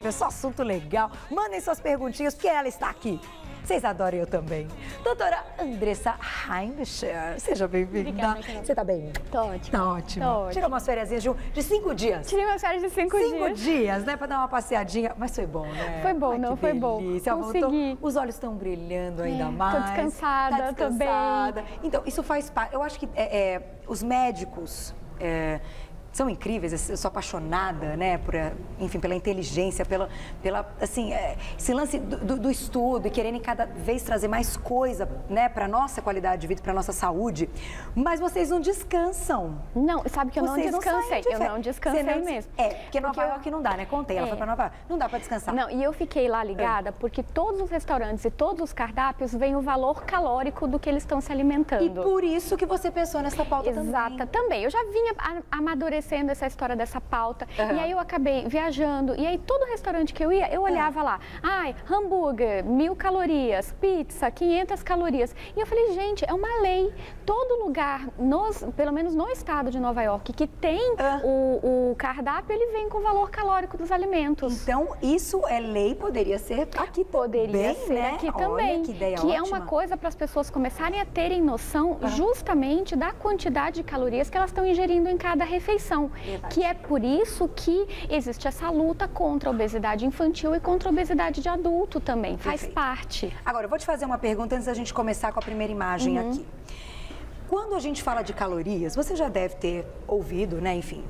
É só assunto legal. Mandem suas perguntinhas, porque ela está aqui. Vocês adoram, eu também. Doutora Andressa Heimscher, seja bem-vinda. Você tá bem? Tô ótimo. Tá ótimo. Tirou umas férias de 5 dias. Tirei umas férias de 5 dias. 5 dias, né? Pra dar uma passeadinha. Mas foi bom, né? Foi bom, Ai, não foi bom. Consegui. Os olhos estão brilhando ainda mais. Tô descansada, tô bem. Então, isso faz parte. Eu acho que os médicos... são incríveis, eu sou apaixonada, né, enfim, pela inteligência, assim, esse lance do estudo e querendo cada vez trazer mais coisa, né, para nossa qualidade de vida, para nossa saúde, mas vocês não descansam. Não, sabe que eu não descansei, eu não descansei mesmo. Porque Nova York não dá, né, contei, ela foi para Nova York, não dá para descansar. Não, e eu fiquei lá ligada porque todos os restaurantes e todos os cardápios vêm o valor calórico do que eles estão se alimentando. E por isso que você pensou nessa pauta também. Exata, também. Eu já vinha amadurecendo essa história dessa pauta, e aí eu acabei viajando, e aí todo restaurante que eu ia, eu olhava lá, hambúrguer, 1000 calorias, pizza, 500 calorias, e eu falei, gente, é uma lei, todo lugar, pelo menos no estado de Nova York, que tem o cardápio, ele vem com o valor calórico dos alimentos. Então, isso é lei, poderia ser aqui poderia também, ser né? aqui também, Olha, que ideia que é ótima. uma coisa para as pessoas começarem a terem noção justamente da quantidade de calorias que elas estão ingerindo em cada refeição. Verdade. Que é por isso que existe essa luta contra a obesidade infantil e contra a obesidade de adulto também, faz parte. Agora, eu vou te fazer uma pergunta antes da gente começar com a primeira imagem aqui. Quando a gente fala de calorias, você já deve ter ouvido, né, enfim,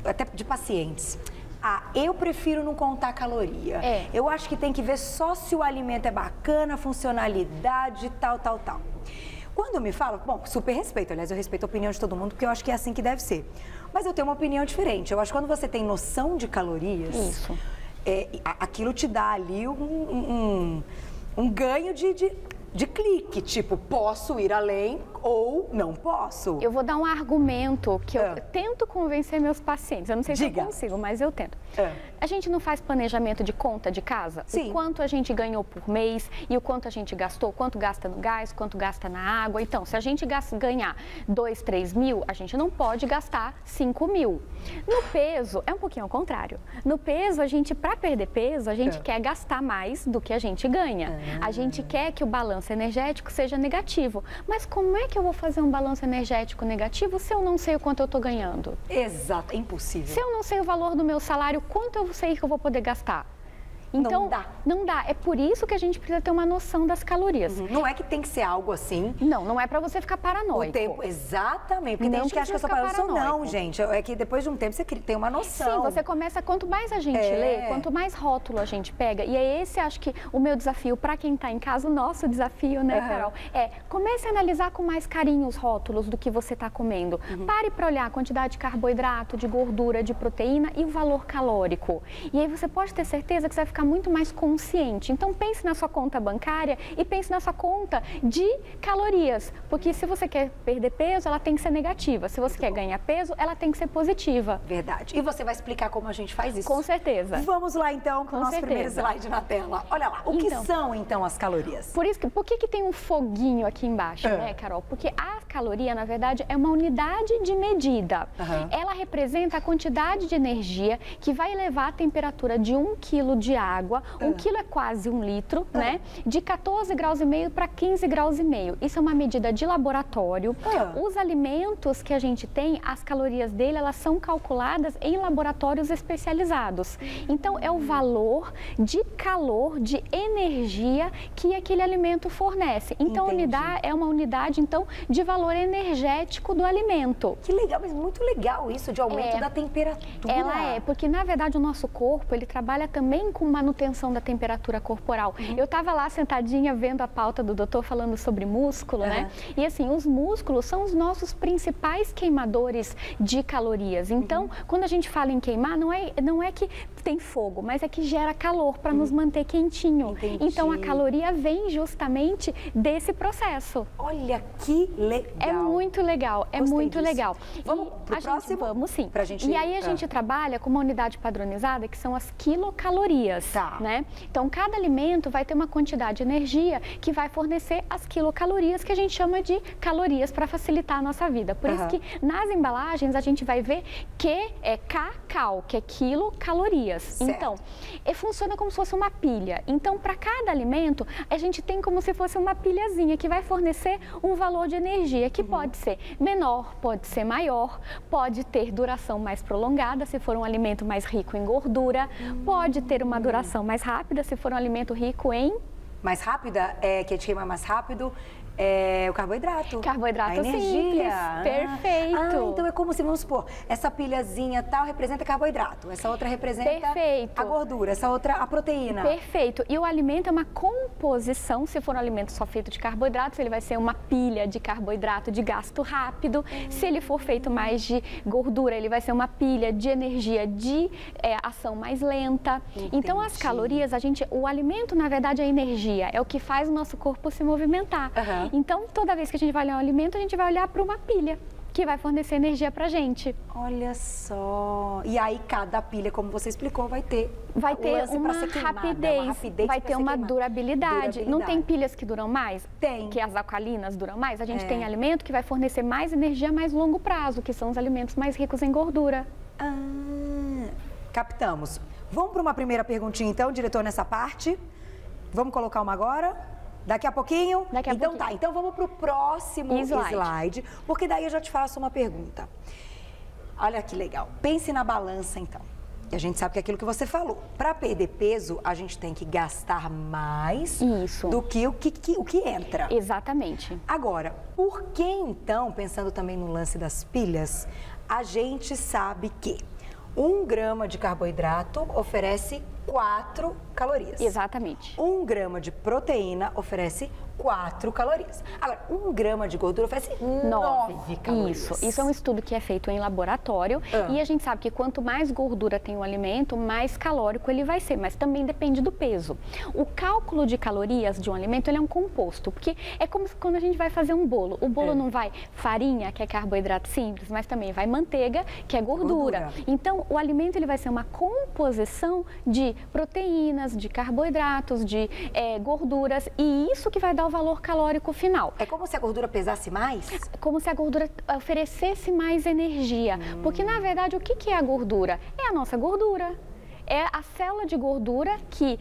até de pacientes. Eu prefiro não contar caloria. Eu acho que tem que ver só se o alimento é bacana, funcionalidade, tal. Quando me fala, bom, super respeito, aliás, eu respeito a opinião de todo mundo, porque eu acho que é assim que deve ser. Mas eu tenho uma opinião diferente. Eu acho que quando você tem noção de calorias, aquilo te dá ali um ganho de clique, tipo, posso ir além ou não posso. Eu vou dar um argumento que eu tento convencer meus pacientes. Eu não sei se eu consigo, mas eu tento. A gente não faz planejamento de conta de casa? Sim. O quanto a gente ganhou por mês e o quanto a gente gastou, quanto gasta no gás, quanto gasta na água. Então, se a gente ganhar 2, 3 mil, a gente não pode gastar 5 mil. No peso, é um pouquinho ao contrário. No peso, para perder peso, a gente quer gastar mais do que a gente ganha. A gente quer que o balanço energético seja negativo. Mas como é que eu vou fazer um balanço energético negativo se eu não sei o quanto eu estou ganhando? Exato, é impossível. Se eu não sei o valor do meu salário, quanto eu sei que eu vou poder gastar? Então, não dá. É por isso que a gente precisa ter uma noção das calorias. Não é que tem que ser algo assim. Não é para você ficar paranoico. O tempo, exatamente. Porque tem gente que acha que eu sou paranoico. Não, gente. É que depois de um tempo você tem uma noção. Sim, você começa, quanto mais a gente lê, quanto mais rótulo a gente pega, e é esse, acho que, o meu desafio para quem está em casa, o nosso desafio, né, Carol? Comece a analisar com mais carinho os rótulos do que você está comendo. Pare para olhar a quantidade de carboidrato, de gordura, de proteína e o valor calórico. E aí você pode ter certeza que você vai ficar muito mais consciente. Então pense na sua conta bancária e pense na sua conta de calorias, porque se você quer perder peso, ela tem que ser negativa. Se você quer ganhar peso, ela tem que ser positiva. Verdade. E você vai explicar como a gente faz isso? Com certeza. Vamos lá então com o nosso primeiro slide na tela. Olha lá, o que são então as calorias? Por que tem um foguinho aqui embaixo, né, Carol? Porque a caloria, na verdade, é uma unidade de medida. Ela representa a quantidade de energia que vai elevar a temperatura de 1 quilo de água, 1 quilo é quase 1 litro, né? De 14,5 graus para 15,5 graus. Isso é uma medida de laboratório. Os alimentos que a gente tem, as calorias dele, elas são calculadas em laboratórios especializados. Então, é o valor de calor, de energia que aquele alimento fornece. Então, é uma unidade, então, de valor energético do alimento. Que legal, mas muito legal isso, de aumento da temperatura. Ela porque, na verdade, o nosso corpo, ele trabalha também com manutenção da temperatura corporal. Eu estava lá sentadinha vendo a pauta do doutor falando sobre músculo, né? E assim, os músculos são os nossos principais queimadores de calorias. Então, quando a gente fala em queimar, não é que tem fogo, mas é que gera calor para nos manter quentinho. Então, a caloria vem justamente desse processo. Olha que legal. É muito legal, muito legal. Vamos pro próximo? Vamos sim. Pra gente... E aí a gente trabalha com uma unidade padronizada que são as quilocalorias, né? Então, cada alimento vai ter uma quantidade de energia que vai fornecer as quilocalorias, que a gente chama de calorias para facilitar a nossa vida. Por isso que nas embalagens a gente vai ver que é kcal, que é quilocaloria. calorias. Certo. Então, funciona como se fosse uma pilha. Então, para cada alimento, a gente tem como se fosse uma pilhazinha que vai fornecer um valor de energia que pode ser menor, pode ser maior, pode ter duração mais prolongada se for um alimento mais rico em gordura, pode ter uma duração mais rápida se for um alimento rico em... Mais rápida, que queima mais rápido, o carboidrato. Carboidrato a energia. simples, perfeito. Então é como se, vamos supor, essa pilhazinha tal representa carboidrato, essa outra representa Perfeito. a gordura, essa outra a proteína. Perfeito. E o alimento é uma composição, se for um alimento só feito de carboidratos, ele vai ser uma pilha de carboidrato de gasto rápido. Se ele for feito mais de gordura, ele vai ser uma pilha de energia de ação mais lenta. Entendi. Então, as calorias, o alimento, na verdade, é energia, é o que faz o nosso corpo se movimentar. Então, toda vez que a gente vai olhar um alimento, a gente vai olhar para uma pilha que vai fornecer energia pra gente. Olha só. E aí, cada pilha, como você explicou, vai ter uma rapidez, vai ter uma durabilidade. Não tem pilhas que duram mais? Tem. Que as alcalinas duram mais? A gente tem alimento que vai fornecer mais energia a mais longo prazo, que são os alimentos mais ricos em gordura. Captamos. Vamos para uma primeira perguntinha, então, diretor, nessa parte? Vamos colocar uma agora? Daqui a pouquinho? Então tá, então vamos para o próximo slide, porque daí eu já te faço uma pergunta. Olha que legal. Pense na balança, então. E a gente sabe que é aquilo que você falou. Para perder peso, a gente tem que gastar mais do que o que entra. Exatamente. Agora, por que então, pensando também no lance das pilhas, a gente sabe que 1 grama de carboidrato oferece 4 calorias. Exatamente. 1 grama de proteína oferece 4 calorias. Agora, 1 grama de gordura oferece 9 calorias. Isso é um estudo que é feito em laboratório e a gente sabe que quanto mais gordura tem o alimento, mais calórico ele vai ser, mas também depende do peso. O cálculo de calorias de um alimento, ele é um composto, porque é como quando a gente vai fazer um bolo. O bolo não vai farinha, que é carboidrato simples, mas também vai manteiga, que é gordura. Então, o alimento ele vai ser uma composição de proteínas, de carboidratos, de gorduras, e isso que vai dar o valor calórico final. É como se a gordura pesasse mais? Como se a gordura oferecesse mais energia. Porque, na verdade, o que é a gordura? É a nossa gordura. É a célula de gordura que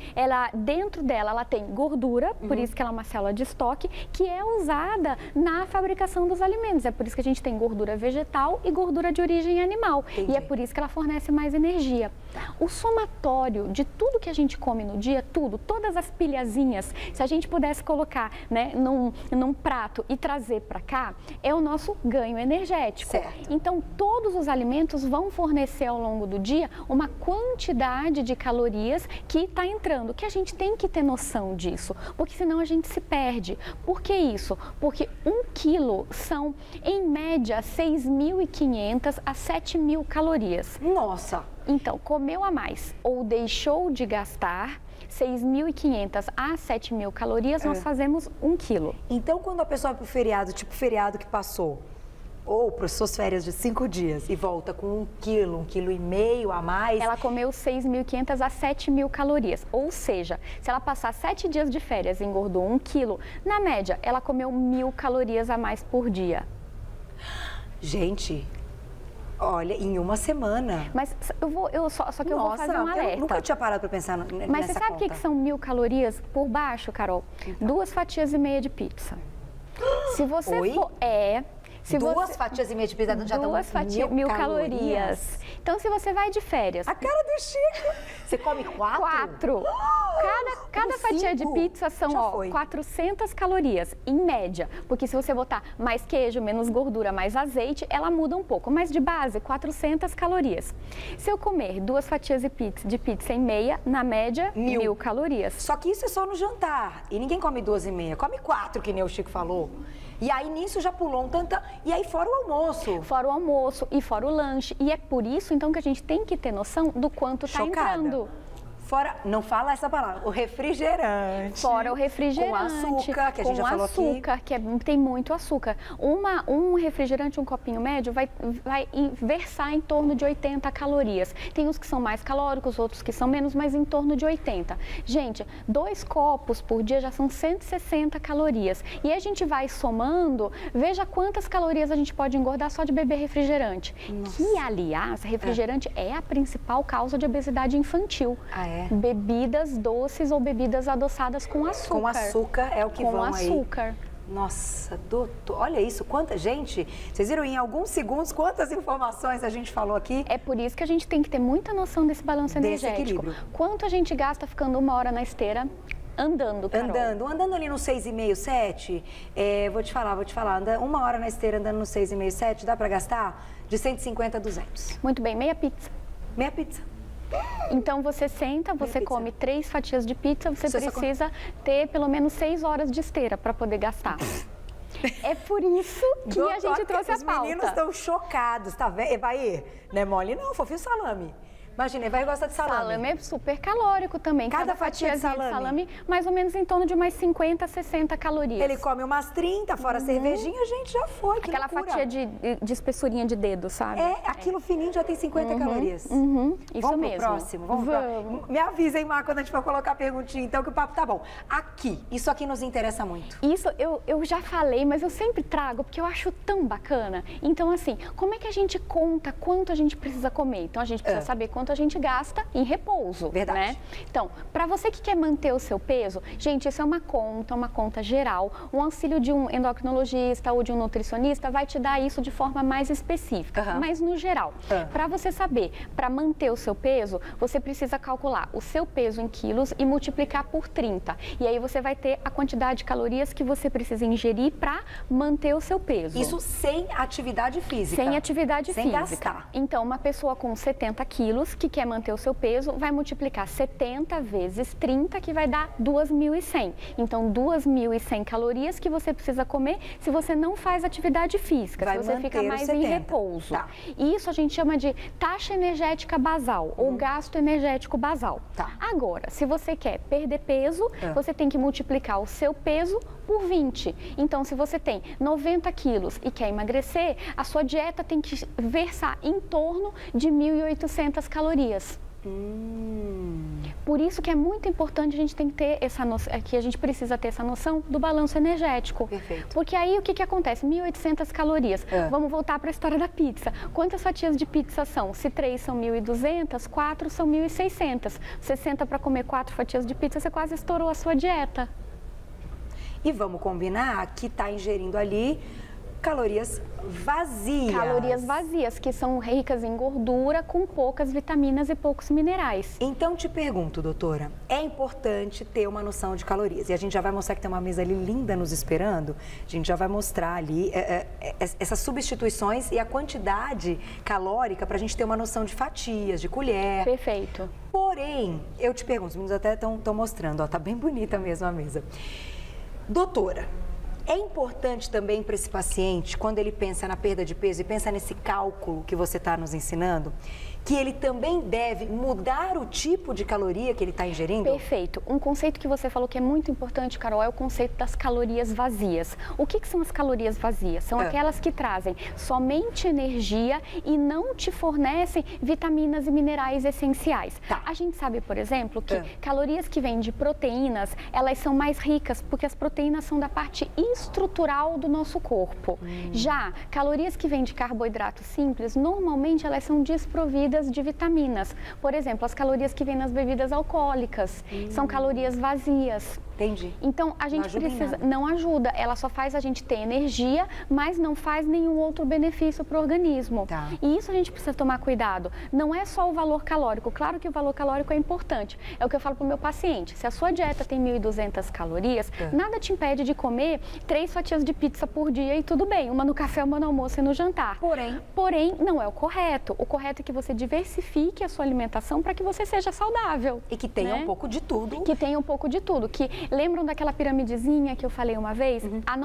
dentro dela ela tem gordura, por isso que ela é uma célula de estoque, que é usada na fabricação dos alimentos. É por isso que a gente tem gordura vegetal e gordura de origem animal. Entendi. E é por isso que ela fornece mais energia. O somatório de tudo que a gente come no dia, todas as pilhazinhas, se a gente pudesse colocar, né, num prato e trazer para cá, é o nosso ganho energético. Certo. Então, todos os alimentos vão fornecer ao longo do dia uma quantidade de calorias que está entrando, que a gente tem que ter noção disso, porque senão a gente se perde. Por que isso? Porque 1 quilo são, em média, 6.500 a 7.000 calorias. Nossa! Então, comeu a mais ou deixou de gastar 6.500 a 7.000 calorias, nós fazemos 1 quilo. Então, quando a pessoa vai para o feriado, tipo feriado que passou, ou para as suas férias de 5 dias e volta com 1 quilo, 1,5 quilo a mais... Ela comeu 6.500 a 7.000 calorias. Ou seja, se ela passar 7 dias de férias e engordou 1 quilo, na média, ela comeu 1.000 calorias a mais por dia. Gente, olha, em uma semana... Mas eu vou fazer um alerta. Eu nunca tinha parado para pensar nessa conta. Mas você sabe o que são 1.000 calorias por baixo, Carol? Então. 2 fatias e meia de pizza. Se você for... Duas fatias e meia de pizza já estão 1.000 calorias. Então, se você vai de férias... A cara do Chico! Você come 4? 4. Cada fatia de pizza são 400 calorias, em média. Porque se você botar mais queijo, menos gordura, mais azeite, ela muda um pouco. Mas de base, 400 calorias. Se eu comer 2 fatias de pizza em meia, na média, 1.000 calorias. Só que isso é só no jantar. E ninguém come 2,5. Come 4, que nem o Chico falou. E aí, nisso, já pulou um tanto... E aí, fora o almoço. Fora o almoço e fora o lanche. E é por isso, então, que a gente tem que ter noção do quanto está entrando. Fora, não fala essa palavra, o refrigerante. Fora o refrigerante. Com açúcar, que a gente já falou aqui. Com açúcar, que tem muito açúcar. Um refrigerante, um copinho médio, vai versar em torno de 80 calorias. Tem uns que são mais calóricos, outros que são menos, mas em torno de 80. Gente, 2 copos por dia já são 160 calorias. E a gente vai somando, veja quantas calorias a gente pode engordar só de beber refrigerante. Nossa. Que, aliás, refrigerante é a principal causa de obesidade infantil. Ah, é? Bebidas doces ou bebidas adoçadas com açúcar. Com açúcar é o que vão aí. Com açúcar. Nossa, doutor, olha isso, quanta gente, vocês viram em alguns segundos quantas informações a gente falou aqui? É por isso que a gente tem que ter muita noção desse balanço energético. Equilíbrio. Quanto a gente gasta ficando 1 hora na esteira? Andando, Carol. Andando ali no 6,5, 7, vou te falar, 1 hora na esteira andando no 6,5, 7, dá pra gastar de 150 a 200. Muito bem, meia pizza. Meia pizza. Então você senta, você come 3 fatias de pizza, você precisa ter pelo menos 6 horas de esteira para poder gastar. É por isso que a gente trouxe a pauta. Os meninos estão chocados, tá vendo? Evaí, não é mole não, fofinho salame. Imagina, Evaí gosta de salame. Salame é super calórico também. Cada fatia de salame, mais ou menos em torno de umas 50, 60 calorias. Ele come umas 30, fora cervejinha, gente, já foi, que aquela loucura. fatia de espessurinha de dedo, sabe? Aquilo fininho já tem 50 calorias. Isso vamos mesmo. Pro próximo? Vamos. Me avisa, hein, Mar, quando a gente for colocar a perguntinha, então, que o papo tá bom. Isso aqui nos interessa muito. Isso eu já falei, mas eu sempre trago, porque eu acho tão bacana. Então, assim, como é que a gente conta quanto a gente precisa comer? Então, a gente precisa saber quanto a gente gasta em repouso. Verdade. Né? Então, para você que quer manter o seu peso, gente, isso é uma conta geral. O auxílio de um endocrinologista ou de um nutricionista vai te dar isso de forma mais específica. Mas, no geral, para você saber, para manter o seu peso, você precisa calcular o seu peso em quilos e multiplicar por 30. E aí você vai ter a quantidade de calorias que você precisa ingerir para manter o seu peso. Isso sem atividade física? Sem atividade física. Sem gastar. Então, uma pessoa com 70 quilos que quer manter o seu peso vai multiplicar 70 vezes 30, que vai dar 2.100. Então, 2.100 calorias que você precisa comer se você não faz atividade física, se você fica mais em repouso. Tá. E isso a gente chama de taxa energética basal ou gasto energético basal. Tá. Agora, se você quer perder peso, você tem que multiplicar o seu peso por 20. Então, se você tem 90 quilos e quer emagrecer, a sua dieta tem que versar em torno de 1.800 calorias. Por isso que é muito importante a gente tem que ter essa noção, que a gente precisa ter essa noção do balanço energético. Perfeito. Porque aí o que acontece? 1.800 calorias. Vamos voltar para a história da pizza. Quantas fatias de pizza são? Se 3 são 1.200, 4 são 1.600. Você senta para comer 4 fatias de pizza, você quase estourou a sua dieta. E vamos combinar que está ingerindo ali calorias vazias. Calorias vazias, que são ricas em gordura, com poucas vitaminas e poucos minerais. Então, te pergunto, doutora, é importante ter uma noção de calorias. E a gente já vai mostrar que tem uma mesa ali linda nos esperando. A gente já vai mostrar ali essas substituições e a quantidade calórica para a gente ter uma noção de fatias, de colher. Perfeito. Porém, eu te pergunto, os meninos até estão mostrando, ó, tá bem bonita mesmo a mesa. Doutora, é importante também para esse paciente, quando ele pensa na perda de peso e pensa nesse cálculo que você está nos ensinando, que ele também deve mudar o tipo de caloria que ele está ingerindo? Perfeito. Um conceito que você falou que é muito importante, Carol, é o conceito das calorias vazias. O que são as calorias vazias? São aquelas que trazem somente energia e não te fornecem vitaminas e minerais essenciais. Tá. A gente sabe, por exemplo, que calorias que vêm de proteínas, elas são mais ricas, porque as proteínas são da parte estrutural do nosso corpo. Já calorias que vêm de carboidratos simples, normalmente elas são desprovidas de vitaminas. Por exemplo, as calorias que vêm nas bebidas alcoólicas são calorias vazias. Entendi. Então, a gente não ajuda, ela só faz a gente ter energia, mas não faz nenhum outro benefício para o organismo. Tá. E isso a gente precisa tomar cuidado. Não é só o valor calórico, claro que o valor calórico é importante. É o que eu falo para o meu paciente, se a sua dieta tem 1.200 calorias, nada te impede de comer 3 fatias de pizza por dia e tudo bem, uma no café, uma no almoço e no jantar. Porém, não é o correto. O correto é que você diversifique a sua alimentação para que você seja saudável. E que tenha um pouco de tudo. Que tenha um pouco de tudo, que Lembram daquela piramidezinha que eu falei uma vez? A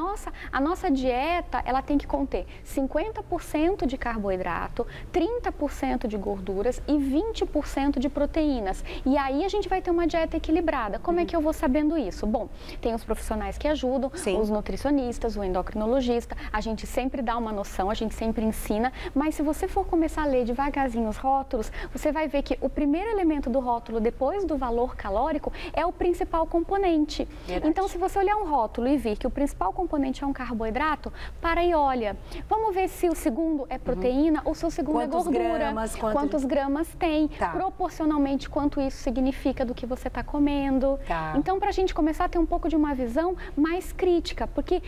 nossa dieta, ela tem que conter 50% de carboidrato, 30% de gorduras e 20% de proteínas. E aí a gente vai ter uma dieta equilibrada. Como é que eu vou sabendo isso? Bom, tem os profissionais que ajudam, os nutricionistas, o endocrinologista, a gente sempre dá uma noção, a gente sempre ensina, mas se você for começar a ler devagarzinho os rótulos, você vai ver que o primeiro elemento do rótulo, depois do valor calórico, é o principal componente. Verdade. Então, se você olhar um rótulo e vir que o principal componente é um carboidrato, para e olha. Vamos ver se o segundo é proteína ou se o segundo é gordura. Quantos gramas tem, proporcionalmente quanto isso significa do que você está comendo. Então, para a gente começar a ter um pouco de uma visão mais crítica, porque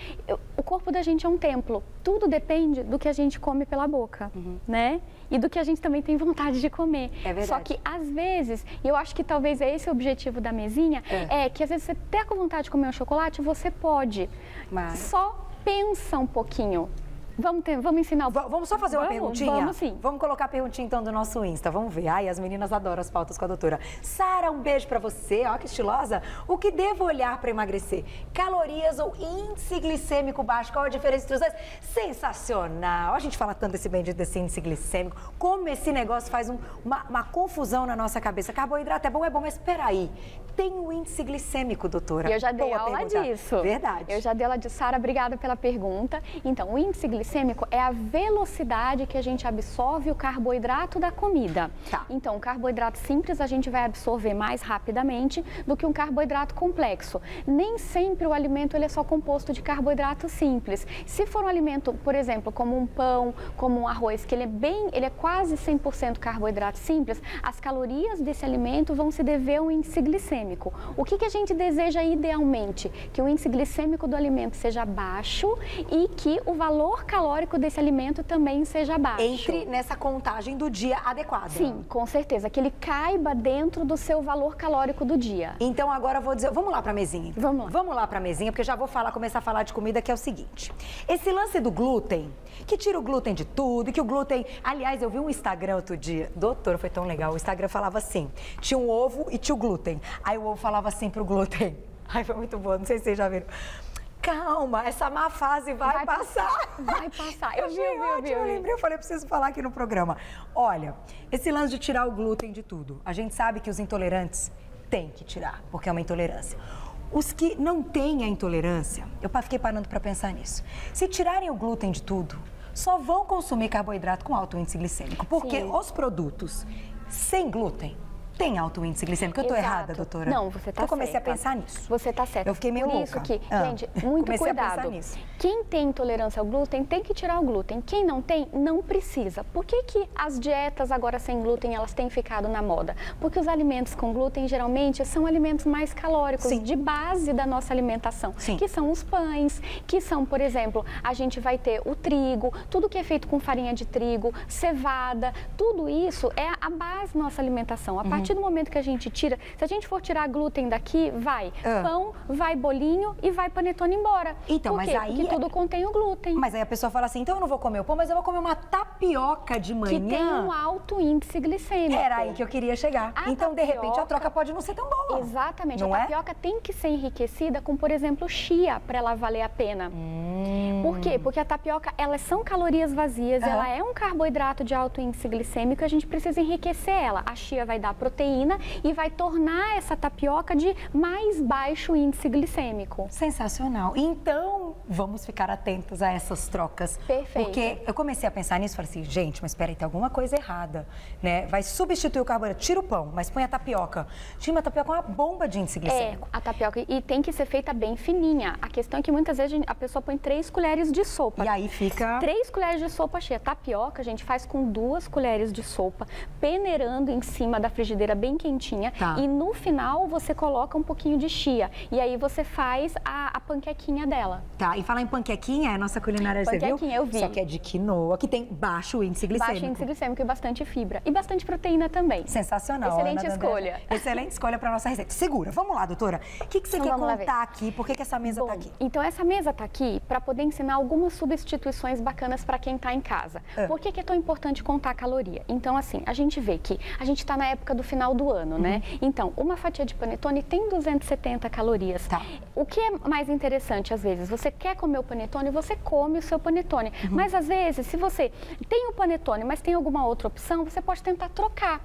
o corpo da gente é um templo. Tudo depende do que a gente come pela boca, né? E do que a gente também tem vontade de comer. É verdade. Só que, às vezes, e eu acho que talvez é esse o objetivo da mesinha, é que às vezes você tá com vontade de comer um chocolate, você pode. Mas... Só pensa um pouquinho. Vamos ensinar o... Vamos só fazer uma perguntinha? Vamos sim. Vamos colocar a perguntinha então do nosso Insta, vamos ver. Ai, as meninas adoram as pautas com a doutora. Sara, um beijo pra você, ó que estilosa. O que devo olhar pra emagrecer? Calorias ou índice glicêmico baixo? Qual a diferença entre os dois? Sensacional! A gente fala tanto desse índice glicêmico, como esse negócio faz uma confusão na nossa cabeça. Carboidrato é bom, mas peraí, tem o índice glicêmico, doutora? Eu já dei aula disso. Verdade. Eu já dei aula disso. Sara, obrigada pela pergunta. Então, o índice glicêmico é a velocidade que a gente absorve o carboidrato da comida. Então, o carboidrato simples a gente vai absorver mais rapidamente do que um carboidrato complexo. Nem sempre o alimento ele é só composto de carboidrato simples. Se for um alimento, por exemplo, como um pão, como um arroz, que ele é quase 100% carboidrato simples, as calorias desse alimento vão se dever ao índice glicêmico. O que a gente deseja idealmente? Que o índice glicêmico do alimento seja baixo e que o valor calórico desse alimento também seja baixo. Entre nessa contagem do dia adequada. Sim, com certeza, que ele caiba dentro do seu valor calórico do dia. Então agora eu vou dizer, vamos lá pra mesinha. Vamos lá. Vamos lá pra mesinha, porque já vou começar a falar de comida, que é o seguinte. Esse lance do glúten, que tira o glúten de tudo, e que o glúten... Aliás, eu vi um Instagram outro dia, doutor, foi tão legal, o Instagram falava assim, tinha um ovo e tinha o glúten. Aí o ovo falava assim pro glúten. Ai, foi muito bom, não sei se vocês já viram. Calma, essa má fase vai passar. Vai passar. Eu vi. Eu lembrei, eu falei, preciso falar aqui no programa. Olha, esse lance de tirar o glúten de tudo, a gente sabe que os intolerantes têm que tirar, porque é uma intolerância. Os que não têm a intolerância, eu fiquei parando para pensar nisso. Se tirarem o glúten de tudo, só vão consumir carboidrato com alto índice glicêmico, porque os produtos sem glúten tem alto índice glicêmico. Eu estou errada, doutora? Não, você está certa. Eu comecei a pensar nisso. Você está certa. Eu fiquei meio louca. Por isso que, gente, muito comecei cuidado. a pensar nisso. Quem tem intolerância ao glúten tem que tirar o glúten. Quem não tem, não precisa. Por que as dietas agora sem glúten, elas têm ficado na moda? Porque os alimentos com glúten, geralmente, são alimentos mais calóricos, de base da nossa alimentação. Que são os pães, que são, por exemplo, a gente vai ter o trigo, tudo que é feito com farinha de trigo, cevada, tudo isso é a base da nossa alimentação. A partir do momento que a gente tira, se a gente for tirar glúten daqui, vai pão, vai bolinho e vai panetone embora. Então, Por quê? Porque tudo contém o glúten. Mas aí a pessoa fala assim, então eu não vou comer o pão, mas eu vou comer uma tapioca de manhã. Que tem um alto índice glicêmico. Era aí que eu queria chegar. Então, de repente, a troca pode não ser tão boa. Exatamente. Não a tapioca tem que ser enriquecida com, por exemplo, chia, para ela valer a pena. Por quê? Porque a tapioca, elas são calorias vazias, ela é um carboidrato de alto índice glicêmico e a gente precisa enriquecer ela. A chia vai dar proteína e vai tornar essa tapioca de mais baixo índice glicêmico. Sensacional. Então, vamos ficar atentos a essas trocas. Perfeito. Porque eu comecei a pensar nisso e falei assim, gente, mas peraí, tem alguma coisa errada, né? Vai substituir o carboidrato, tira o pão, mas põe a tapioca. Tinha uma tapioca, uma bomba de índice glicêmico. A tapioca, e tem que ser feita bem fininha. A questão é que muitas vezes a pessoa põe 3 colheres de sopa. E aí fica... 3 colheres de sopa cheia. Tapioca, a gente faz com 2 colheres de sopa, peneirando em cima da frigideira bem quentinha. E no final você coloca um pouquinho de chia. E aí você faz a panquequinha dela. E falar em panquequinha, a nossa culinária, você viu? Panquequinha, eu vi. Só que é de quinoa, que tem baixo índice glicêmico. Baixo índice glicêmico e bastante fibra. E bastante proteína também. Sensacional. Excelente escolha. Excelente escolha para nossa receita. Segura, vamos lá, doutora. O que você quer contar aqui? Por que essa mesa está aqui? Então, essa mesa está aqui para poder ensinar algumas substituições bacanas para quem está em casa. Por que é tão importante contar a caloria? Então, assim, a gente vê que a gente está na época do final final do ano, né? Então, uma fatia de panetone tem 270 calorias. Tá. O que é mais interessante, às vezes, você quer comer o panetone, você come o seu panetone. Mas, às vezes, se você tem o panetone, mas tem alguma outra opção, você pode tentar trocar.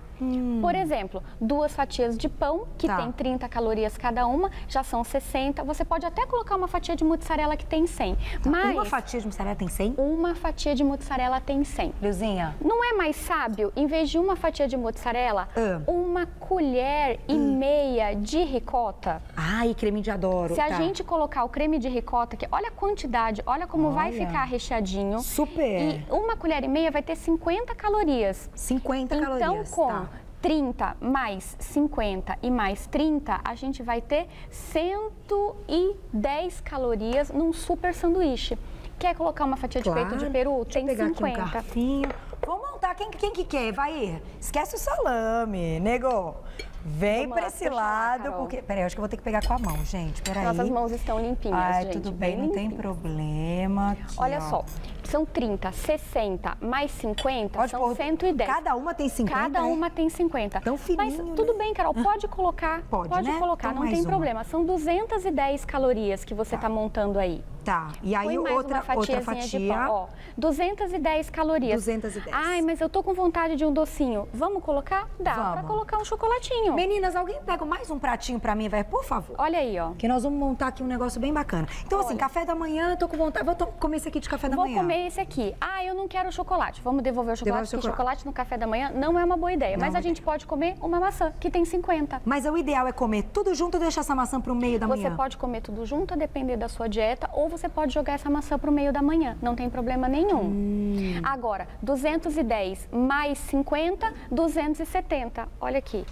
Por exemplo, 2 fatias de pão, que tem 30 calorias cada uma, já são 60. Você pode até colocar uma fatia de mussarela que tem 100. Mas Uma fatia de mussarela tem 100? uma fatia de mussarela tem 100. Leuzinha? Não é mais sábio, em vez de uma fatia de mussarela, uma colher e meia de ricota? Ai, creme de adoro. Se a gente colocar o creme de ricota, que olha a quantidade, olha como vai ficar recheadinho. Super. E uma colher e meia vai ter 50 calorias. 50 Então, calorias. com 30 mais 50 e mais 30, a gente vai ter 110 calorias num super sanduíche. Quer colocar uma fatia de peito de peru? Deixa Tem eu pegar 50. Aqui um garfinho. Vamos montar. Quem que quer? Vai. Esquece o salame, nego. Vem Vamos pra lá, esse puxa lá, lado, Carol. porque... Peraí, eu acho que eu vou ter que pegar com a mão, gente. Peraí. Nossas mãos estão limpinhas, Ai, gente. tudo bem, não tem problema. Aqui, Olha ó. só, são 30, 60 mais 50, Pode são pôr- 110. Cada uma tem 50? Cada uma tem 50. Tão fininho, Mas tudo né? bem, Carol, pode colocar. Pode, né? colocar, Então não mais tem uma. problema. São 210 calorias que você está montando aí. Tá, e aí Põe mais outra uma fatiazinha de fatia. pão. Ó, 210 calorias. 210. Ai, mas eu tô com vontade de um docinho. Vamos colocar? Dá pra Vamos. colocar um chocolatinho. Meninas, alguém pega mais um pratinho pra mim, vai, por favor? Olha aí, ó. Que nós vamos montar aqui um negócio bem bacana. Então, assim, Olha. café da manhã, tô com vontade. Vou comer esse aqui de café da Vou manhã. comer esse aqui. Ah, eu não quero chocolate. Vamos devolver o chocolate, Devolve o porque chocolate. chocolate no café da manhã não é uma boa ideia. Não Mas é a gente pode comer uma maçã, que tem 50. Mas o ideal é comer tudo junto ou deixar essa maçã pro meio da Você manhã? pode comer tudo junto, a depender da sua dieta, ou você pode jogar essa maçã pro meio da manhã. Não tem problema nenhum. Agora, 210 mais 50, 270. Olha aqui.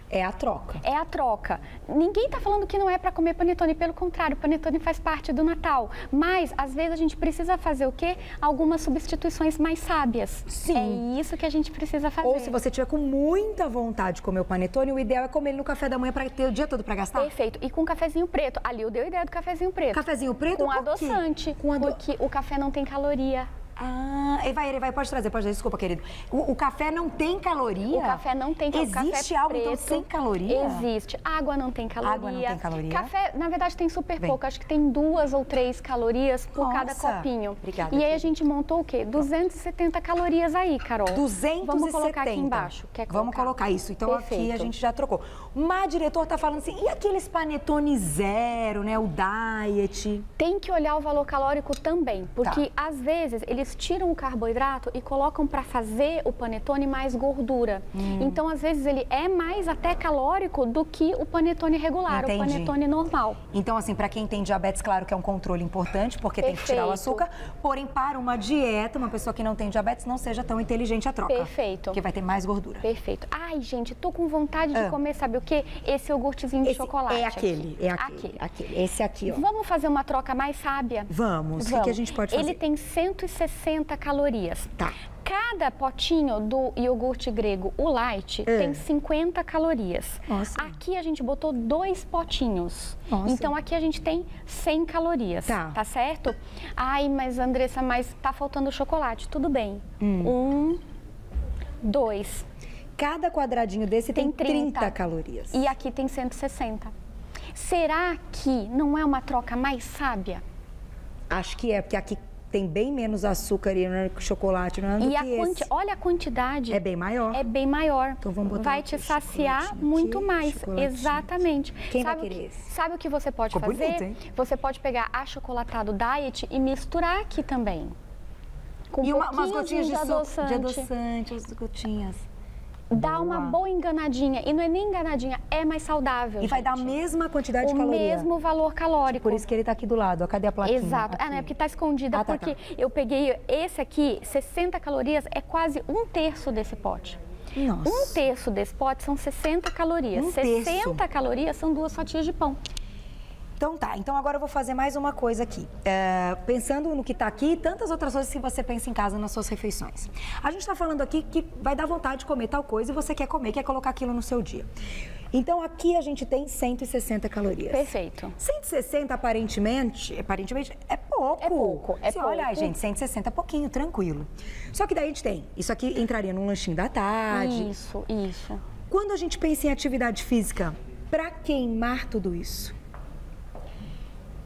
É a troca. É a troca. Ninguém está falando que não é para comer panetone, pelo contrário, panetone faz parte do Natal. Mas, às vezes, a gente precisa fazer o quê? Algumas substituições mais sábias. Sim. É isso que a gente precisa fazer. Ou se você tiver com muita vontade de comer o panetone, o ideal é comer ele no café da manhã para ter o dia todo para gastar? Perfeito. E com cafezinho preto. Ali eu dei a ideia do cafezinho preto. Cafezinho preto Com por quê? adoçante. Com Porque o café não tem caloria. Ah, ele vai, pode trazer, desculpa, querido. O café não tem caloria? O café não tem caloria. Existe algo então sem caloria? Existe. Água não tem caloria. Água não tem caloria? Café, na verdade, tem super pouco. Acho que tem 2 ou 3 calorias por cada Nossa. copinho. Obrigada, E aí querida. a gente montou o quê? 270 calorias aí, Carol. 270. Vamos colocar aqui embaixo. Quer colocar? Vamos colocar isso. Então aqui Perfeito. a gente já trocou. Mas diretor tá falando assim, e aqueles panetone zero, né? O diet? Tem que olhar o valor calórico também, porque Tá. às vezes eles tiram o carboidrato e colocam para fazer o panetone mais gordura. Então, às vezes, ele é mais até calórico do que o panetone regular, Entendi. o panetone normal. Então, assim, para quem tem diabetes, claro que é um controle importante, porque tem que tirar o Perfeito. açúcar. Porém, para uma dieta, uma pessoa que não tem diabetes, não seja tão inteligente a troca. Perfeito. Porque vai ter mais gordura. Perfeito. Ai, gente, tô com vontade de comer, sabe o quê? Esse iogurtezinho de Esse chocolate. é aquele, aqui. é aquele. Esse aqui, ó. Vamos fazer uma troca mais sábia? Vamos. O que a gente pode fazer? Ele tem 160 calorias. Tá. Cada potinho do iogurte grego, o light, tem 50 calorias. Nossa. Aqui a gente botou 2 potinhos. Nossa. Então aqui a gente tem 100 calorias. Tá. Certo? Ai, mas Andressa, mas tá faltando chocolate. Tudo bem. 1, 2. Cada quadradinho desse tem 30 30 calorias. E aqui tem 160. Será que não é uma troca mais sábia? Acho que é, porque aqui tem bem menos açúcar e chocolate, não é? Do E que a esse. olha a quantidade. É bem maior. É bem maior. Então vamos botar Vai aqui te o saciar chocolatinho muito aqui, mais. chocolatinho. Exatamente. Quem vai Sabe querer o que, esse? sabe o que você pode Ficou fazer? bonito, hein? Você pode pegar achocolatado diet e misturar aqui também. Com E umas pouquinhos gotinhas de adoçante. adoçante, as gotinhas. Dá uma boa enganadinha. E não é nem enganadinha, é mais saudável. E vai dar a gente. mesma quantidade de o caloria. mesmo valor calórico. Por isso que ele tá aqui do lado, ó. Cadê a plaquinha? Exato. Aqui. Ah, não, é porque tá escondida, Ah, tá, porque eu peguei esse aqui, 60 calorias, é quase 1/3 desse pote. Nossa. 1/3 desse pote são 60 calorias. 1/3. 60 calorias são 2 fatias de pão. Então tá, então agora eu vou fazer mais uma coisa aqui. Pensando no que tá aqui e tantas outras coisas que você pensa em casa nas suas refeições. A gente tá falando aqui que vai dar vontade de comer tal coisa e você quer comer, quer colocar aquilo no seu dia. Então aqui a gente tem 160 calorias. Perfeito. 160 aparentemente é pouco. É pouco, é Você olha, ai, pouco. gente, 160 é pouquinho, tranquilo. Só que daí a gente tem, isso aqui entraria num lanchinho da tarde. Isso. quando a gente pensa em atividade física, para queimar tudo isso,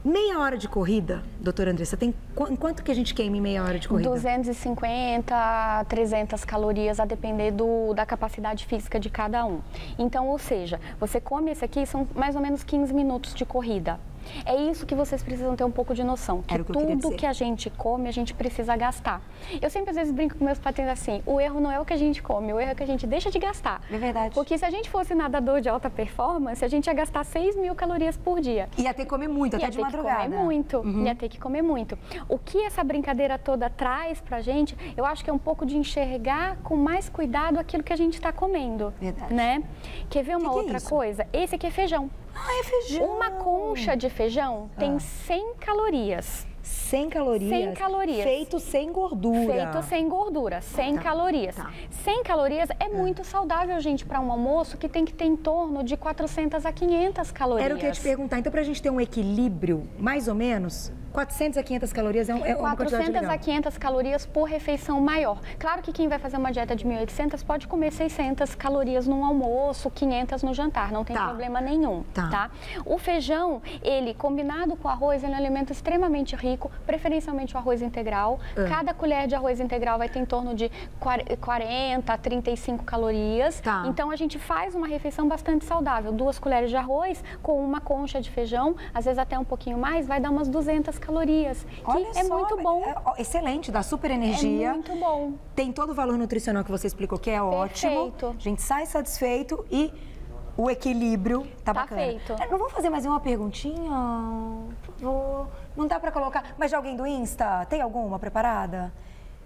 meia hora de corrida, doutora Andressa, tem quanto que a gente queima em meia hora de corrida? 250 a 300 calorias, a depender da capacidade física de cada um. Então, ou seja, você come esse aqui, são mais ou menos 15 minutos de corrida. É isso que vocês precisam ter um pouco de noção, que tudo que a gente come, a gente precisa gastar. Eu sempre, às vezes, brinco com meus pacientes assim, o erro não é o que a gente come, o erro é que a gente deixa de gastar. É verdade. Porque se a gente fosse nadador de alta performance, a gente ia gastar 6.000 calorias por dia. Ia ter que comer muito, até de madrugada. Ia ter que comer muito, ia ter que comer muito. O que essa brincadeira toda traz pra gente, eu acho que é um pouco de enxergar com mais cuidado aquilo que a gente está comendo. Verdade. Né? Quer ver uma outra coisa? Esse aqui é feijão. Ah, é feijão. Uma concha de feijão tem 100 calorias. 100 calorias? 100 calorias. Feito sem gordura. Feito sem gordura, 100 calorias. 100 calorias é muito saudável, gente, para um almoço que tem que ter em torno de 400 a 500 calorias. Era o que eu ia te perguntar. Então, para a gente ter um equilíbrio, mais ou menos, 400 a 500 calorias é uma quantidade legal. 400 a 500 calorias por refeição maior. Claro que quem vai fazer uma dieta de 1.800 pode comer 600 calorias no almoço, 500 no jantar, não tem problema nenhum, tá? O feijão, ele combinado com o arroz, ele é um alimento extremamente rico, preferencialmente o arroz integral. Cada colher de arroz integral vai ter em torno de 40 a 35 calorias. Então, a gente faz uma refeição bastante saudável. 2 colheres de arroz com uma concha de feijão, às vezes até um pouquinho mais, vai dar umas 200 calorias, que é muito bom. Excelente, dá super energia. É muito bom. Tem todo o valor nutricional que você explicou, que é ótimo. A gente sai satisfeito e o equilíbrio tá bacana. Feito. Não vou fazer mais uma perguntinha? Não dá pra colocar. Mas de alguém do Insta? Tem alguma preparada?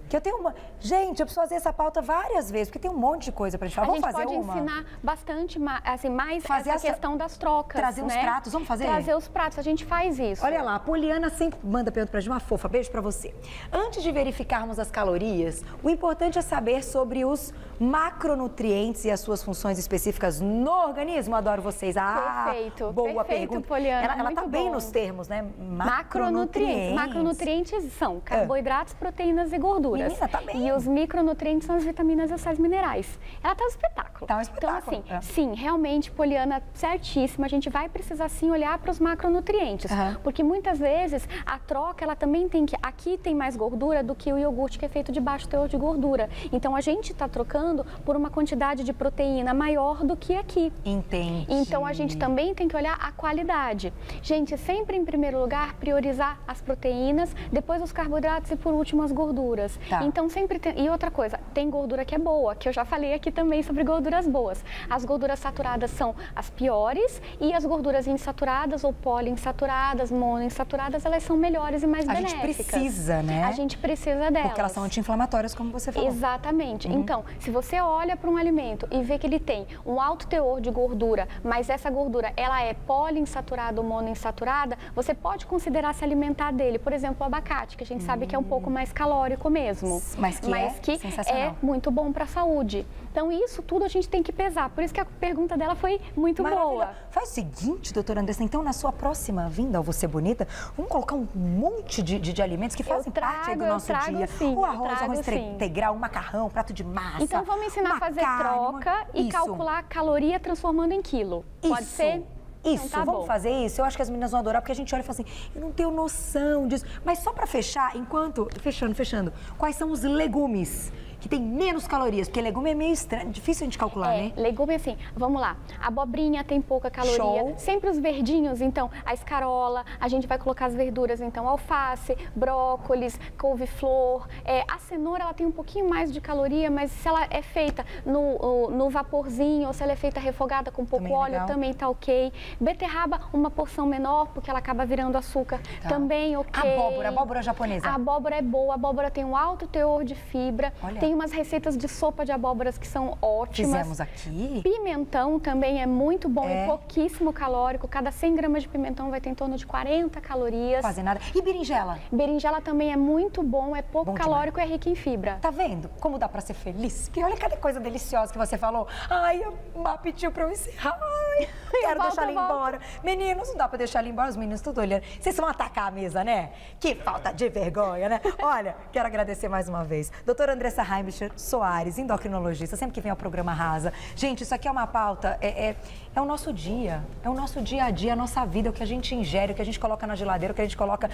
Que eu tenho uma... Gente, eu preciso fazer essa pauta várias vezes, porque tem um monte de coisa pra gente falar. Vamos fazer uma? A gente pode ensinar bastante, assim, mais essa questão das trocas, trazer os pratos, vamos fazer? Trazer os pratos, a gente faz isso. Olha lá, a Poliana sempre manda pergunta pra gente, uma fofa, beijo pra você. Antes de verificarmos as calorias, o importante é saber sobre os macronutrientes e as suas funções específicas no organismo. Adoro vocês. Perfeito. Boa Perfeito, pergunta. Poliana, Ela tá bem nos termos, né? Macronutrientes. Macronutrientes são carboidratos, proteínas e gorduras. Menina, tá bem. E os micronutrientes são as vitaminas e os sais minerais. Ela tá um espetáculo. Tá um espetáculo. Então, assim, sim, realmente, Poliana, certíssima, a gente vai precisar, sim, olhar para os macronutrientes. Porque muitas vezes a troca, ela também tem que... Aqui tem mais gordura do que o iogurte que é feito de baixo teor de gordura. Então, a gente tá trocando por uma quantidade de proteína maior do que aqui. Entendi. Então, a gente também tem que olhar a qualidade. Gente, sempre em primeiro lugar, priorizar as proteínas, depois os carboidratos e por último as gorduras. Então, sempre tem... E outra coisa, tem gordura que é boa, que eu já falei aqui também sobre gorduras boas. As gorduras saturadas são as piores e as gorduras insaturadas ou poliinsaturadas, monoinsaturadas, elas são melhores e mais benéficas. A gente precisa, né? A gente precisa delas. Porque elas são anti-inflamatórias, como você falou. Exatamente. Então, se você olha para um alimento e vê que ele tem um alto teor de gordura, mas essa gordura, ela é poliinsaturada ou monoinsaturada, você pode considerar se alimentar dele. Por exemplo, o abacate, que a gente sabe que é um pouco mais calórico mesmo. Mas que é muito bom para a saúde. Então, isso tudo a gente tem que pesar. Por isso que a pergunta dela foi muito boa. Faz o seguinte, doutora Andressa, então, na sua próxima vinda ao Você Bonita, vamos colocar um monte de alimentos que fazem parte aí do nosso dia. Sim, o arroz integral, o macarrão, o prato de massa. Então, vamos ensinar a fazer troca e calcular a caloria transformando em quilo. Pode ser? Isso, então, vamos fazer isso. Eu acho que as meninas vão adorar, porque a gente olha e fala assim, eu não tenho noção disso. Mas só para fechar, enquanto... Fechando. Quais são os legumes que tem menos calorias? Porque legume é meio estranho, difícil a gente calcular, né? Legume assim, vamos lá. Abobrinha tem pouca caloria. Show. Sempre os verdinhos, então, a escarola, a gente vai colocar as verduras, então, alface, brócolis, couve-flor. A cenoura, ela tem um pouquinho mais de caloria, mas se ela é feita no vaporzinho, ou se ela é feita refogada com pouco óleo, também tá ok. Beterraba, uma porção menor, porque ela acaba virando açúcar, também ok. Abóbora japonesa. A abóbora é boa, a abóbora tem um alto teor de fibra. Olha. Tem umas receitas de sopa de abóboras que são ótimas. Fizemos aqui. Pimentão também é muito bom e pouquíssimo calórico. Cada 100 gramas de pimentão vai ter em torno de 40 calorias. Quase nada. E berinjela? Berinjela também é muito bom, é pouco calórico e é rica em fibra. Tá vendo como dá pra ser feliz? Porque olha cada coisa deliciosa que você falou. Ai, a Má pediu pra eu encerrar. Ai, quero deixar ela embora. Meninos, não dá pra deixar ela embora. Os meninos tudo olhando. Vocês vão atacar a mesa, né? Que falta de vergonha, né? Olha, quero agradecer mais uma vez. Doutora Andressa Raim, Heimlicher Soares, endocrinologista, sempre que vem ao programa Rasa. Gente, isso aqui é uma pauta, é o nosso dia, é o nosso dia a dia, a nossa vida, o que a gente ingere, o que a gente coloca na geladeira, o que a gente coloca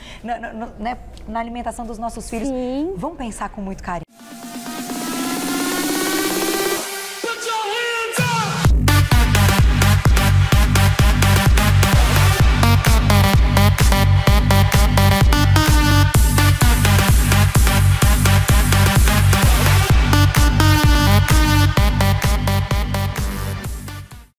na alimentação dos nossos filhos. Sim. Vamos pensar com muito carinho.